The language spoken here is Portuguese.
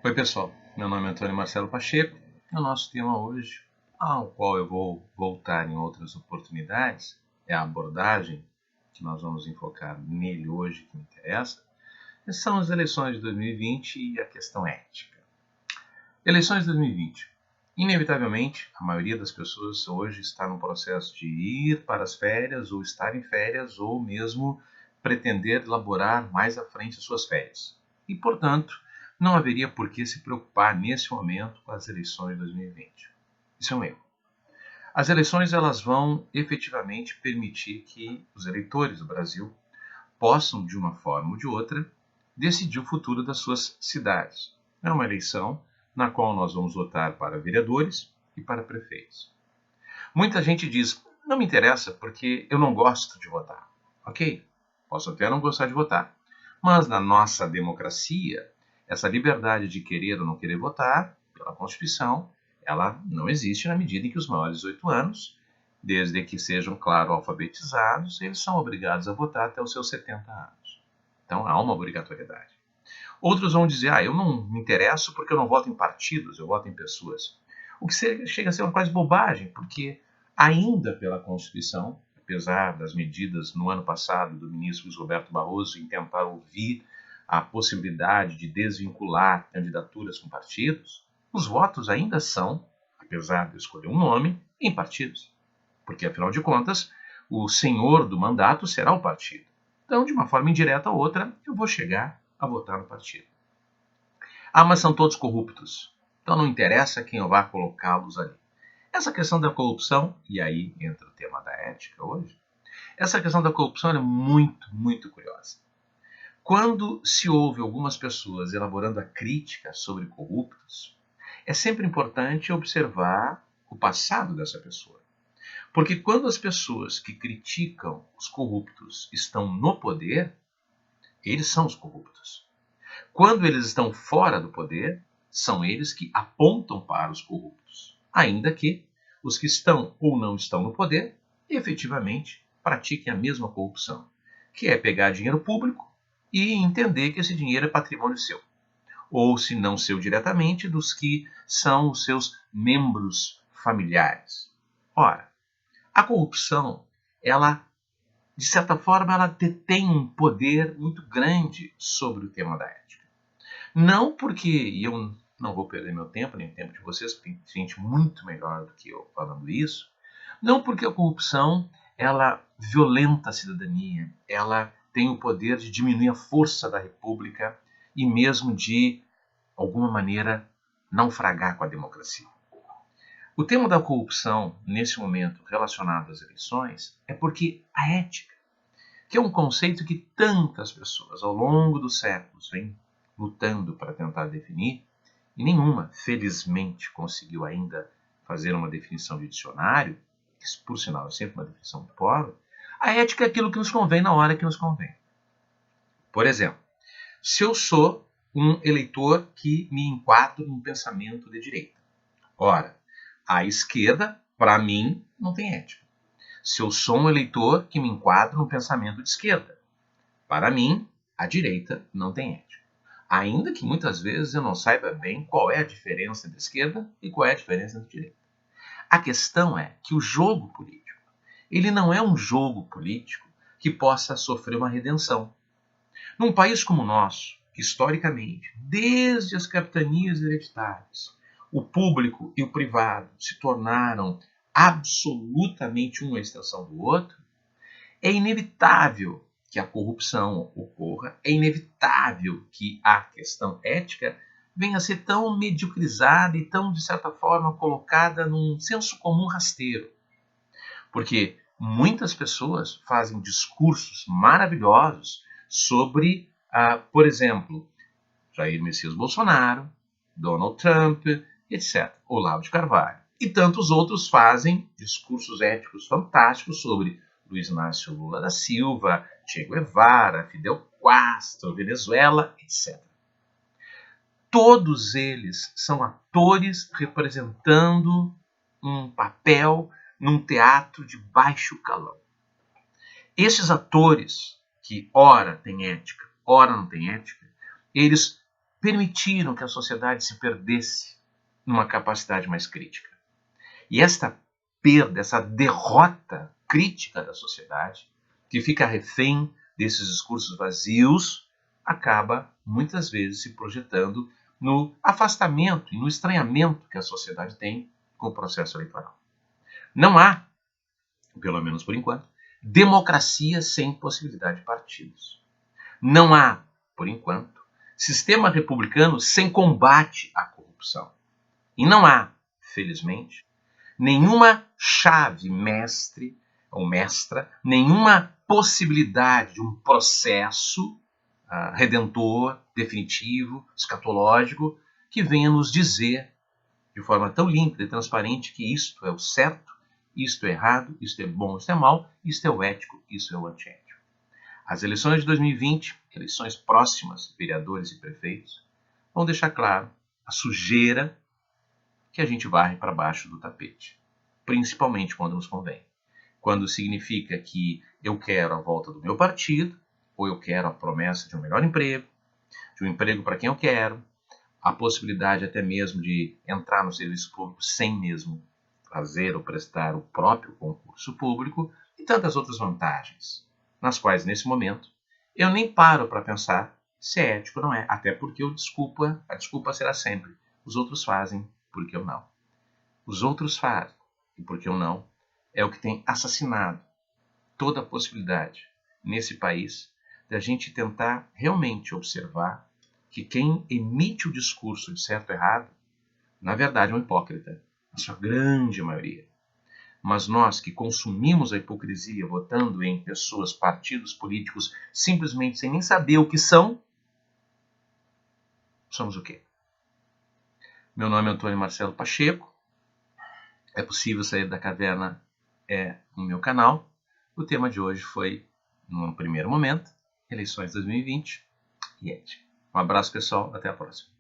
Oi pessoal, meu nome é Antônio Marcelo Pacheco e o nosso tema hoje, ao qual eu vou voltar em outras oportunidades, é a abordagem que nós vamos enfocar nele hoje, que me interessa, são as eleições de 2020 e a questão ética. Eleições de 2020. Inevitavelmente, a maioria das pessoas hoje está no processo de ir para as férias, ou estar em férias, ou mesmo pretender elaborar mais à frente as suas férias. E, portanto, não haveria por que se preocupar nesse momento com as eleições de 2020. Isso é um erro. As eleições elas vão efetivamente permitir que os eleitores do Brasil possam, de uma forma ou de outra, decidir o futuro das suas cidades. É uma eleição na qual nós vamos votar para vereadores e para prefeitos. Muita gente diz, não me interessa porque eu não gosto de votar. Ok, posso até não gostar de votar, mas na nossa democracia, essa liberdade de querer ou não querer votar, pela Constituição, ela não existe na medida em que os maiores de 18 anos, desde que sejam, claro, alfabetizados, eles são obrigados a votar até os seus 70 anos. Então há uma obrigatoriedade. Outros vão dizer, eu não me interesso porque eu não voto em partidos, eu voto em pessoas. O que chega a ser uma quase bobagem, porque ainda pela Constituição, apesar das medidas no ano passado do ministro Luiz Roberto Barroso em tentar ouvir a possibilidade de desvincular candidaturas com partidos, os votos ainda são, apesar de escolher um nome, em partidos. Porque, afinal de contas, o senhor do mandato será o partido. Então, de uma forma indireta ou outra, eu vou chegar a votar no partido. Mas são todos corruptos. Então não interessa quem eu vá colocá-los ali. Essa questão da corrupção, e aí entra o tema da ética hoje, essa questão da corrupção é muito curiosa. Quando se ouve algumas pessoas elaborando a crítica sobre corruptos, é sempre importante observar o passado dessa pessoa. Porque quando as pessoas que criticam os corruptos estão no poder, eles são os corruptos. Quando eles estão fora do poder, são eles que apontam para os corruptos. Ainda que os que estão ou não estão no poder, efetivamente pratiquem a mesma corrupção, que é pegar dinheiro público e entender que esse dinheiro é patrimônio seu. Ou, se não seu diretamente, dos que são os seus membros familiares. Ora, a corrupção, ela, de certa forma, ela detém um poder muito grande sobre o tema da ética. Não porque, e eu não vou perder meu tempo, nem o tempo de vocês, porque tem gente muito melhor do que eu falando isso, não porque a corrupção, ela violenta a cidadania, ela tem o poder de diminuir a força da república e mesmo de, alguma maneira, naufragar com a democracia. O tema da corrupção, nesse momento relacionado às eleições, é porque a ética, que é um conceito que tantas pessoas ao longo dos séculos vêm lutando para tentar definir, e nenhuma, felizmente, conseguiu ainda fazer uma definição de dicionário, que por sinal é sempre uma definição muito pobre, a ética é aquilo que nos convém na hora que nos convém. Por exemplo, se eu sou um eleitor que me enquadro num pensamento de direita, ora, a esquerda, para mim, não tem ética. Se eu sou um eleitor que me enquadro no pensamento de esquerda, para mim, a direita não tem ética. Ainda que muitas vezes eu não saiba bem qual é a diferença entre esquerda e qual é a diferença entre direita. A questão é que o jogo político, ele não é um jogo político que possa sofrer uma redenção. Num país como o nosso, que historicamente, desde as capitanias hereditárias, o público e o privado se tornaram absolutamente uma extensão do outro, é inevitável que a corrupção ocorra, é inevitável que a questão ética venha a ser tão mediocrizada e tão, de certa forma, colocada num senso comum rasteiro. Porque muitas pessoas fazem discursos maravilhosos sobre, por exemplo, Jair Messias Bolsonaro, Donald Trump, etc., Olavo de Carvalho. E tantos outros fazem discursos éticos fantásticos sobre Luiz Inácio Lula da Silva, Che Guevara, Fidel Castro, Venezuela, etc. Todos eles são atores representando um papel num teatro de baixo calão. Esses atores, que ora têm ética, ora não têm ética, eles permitiram que a sociedade se perdesse numa capacidade mais crítica. E esta perda, essa derrota crítica da sociedade, que fica refém desses discursos vazios, acaba muitas vezes se projetando no afastamento e no estranhamento que a sociedade tem com o processo eleitoral. Não há, pelo menos por enquanto, democracia sem possibilidade de partidos. Não há, por enquanto, sistema republicano sem combate à corrupção. E não há, felizmente, nenhuma chave mestre ou mestra, nenhuma possibilidade de um processo redentor, definitivo, escatológico, que venha nos dizer de forma tão límpida e transparente que isto é o certo, isto é errado, isto é bom, isto é mal, isto é o ético, isto é o antiético. As eleições de 2020, eleições próximas, vereadores e prefeitos, vão deixar claro a sujeira que a gente varre para baixo do tapete, principalmente quando nos convém. Quando significa que eu quero a volta do meu partido, ou eu quero a promessa de um melhor emprego, de um emprego para quem eu quero, a possibilidade até mesmo de entrar no serviço público sem mesmo fazer ou prestar o próprio concurso público e tantas outras vantagens, nas quais, nesse momento, eu nem paro para pensar se é ético ou não é, até porque a desculpa será sempre: os outros fazem, porque eu não. Os outros fazem, e porque eu não, é o que tem assassinado toda a possibilidade nesse país da gente tentar realmente observar que quem emite o discurso de certo ou errado, na verdade é um hipócrita, a sua grande maioria. Mas nós que consumimos a hipocrisia votando em pessoas, partidos políticos, simplesmente sem nem saber o que são, somos o quê? Meu nome é Antônio Marcelo Pacheco. É possível sair da caverna no meu canal. O tema de hoje foi, num primeiro momento, eleições 2020 e ética. Um abraço, pessoal. Até a próxima.